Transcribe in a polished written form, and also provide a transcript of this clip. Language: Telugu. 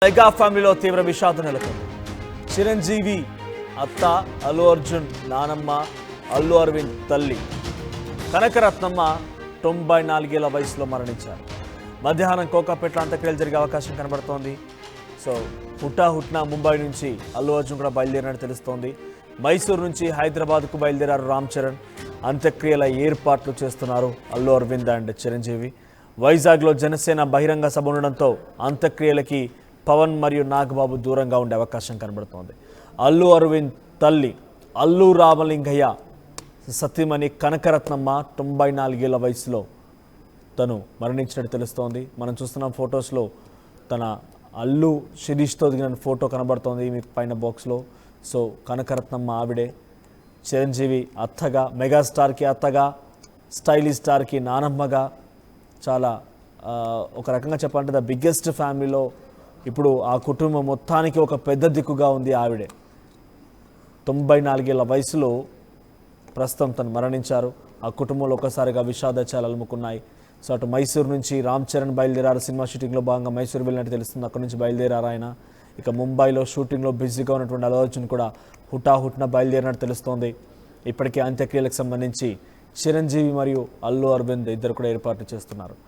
మెగా ఫ్యామిలీలో తీవ్ర విషాదం నెలకొంది. చిరంజీవి అత్త, అల్లు అర్జున్ నానమ్మ, అల్లు అరవింద్ తల్లి కనకరత్నమ్మ 94 ఏళ్ల వయసులో మరణించారు. మధ్యాహ్నం కోకాపేటలో అంత్యక్రియలు జరిగే అవకాశం కనబడుతోంది. సో హుటాహుట్న ముంబై నుంచి అల్లు అర్జున్ కూడా బయలుదేరినట్టు తెలుస్తోంది. మైసూరు నుంచి హైదరాబాద్కు బయలుదేరారు రామ్ చరణ్. అంత్యక్రియల ఏర్పాట్లు చేస్తున్నారు అల్లు అరవింద్ అండ్ చిరంజీవి. వైజాగ్లో జనసేన బహిరంగ సభ ఉండడంతో అంత్యక్రియలకి పవన్ మరియు నాగబాబు దూరంగా ఉండే అవకాశం కనబడుతోంది. అల్లు అరవింద్ తల్లి అల్లు రామలింగయ్య సతీమణి కనకరత్నమ్మ 94 ఏళ్ల వయసులో తను మరణించినట్టు తెలుస్తోంది. మనం చూస్తున్న ఫొటోస్లో తన అల్లు శిరీష్తో దిగిన ఫోటో కనబడుతోంది మీకు పైన బాక్స్లో. సో కనకరత్నమ్మ ఆవిడే. చిరంజీవి అత్తగా, మెగాస్టార్కి అత్తగా, స్టైలిష్ స్టార్కి నానమ్మగా, చాలా ఒక రకంగా చెప్పాలంటే ద బిగ్గెస్ట్ ఫ్యామిలీలో ఇప్పుడు ఆ కుటుంబం మొత్తానికి ఒక పెద్ద దిక్కుగా ఉంది ఆవిడే. 94 ఏళ్ల వయసులో ప్రస్తుతం తను మరణించారు. ఆ కుటుంబంలో ఒకసారిగా విషాదచాలు అలుముకున్నాయి. సో అటు మైసూరు నుంచి రామ్ చరణ్ బయలుదేరారు. సినిమా షూటింగ్లో భాగంగా మైసూరు వెళ్ళినట్టు తెలుస్తుంది. అక్కడి నుంచి బయలుదేరారు ఆయన. ఇక ముంబైలో షూటింగ్లో బిజీగా ఉన్నటువంటి అల్లు అర్జున్ కూడా హుటాహుట్న బయలుదేరినట్టు తెలుస్తోంది. ఇప్పటికే అంత్యక్రియలకు సంబంధించి చిరంజీవి మరియు అల్లు అరవింద్ ఇద్దరు కూడా ఏర్పాట్లు చేస్తున్నారు.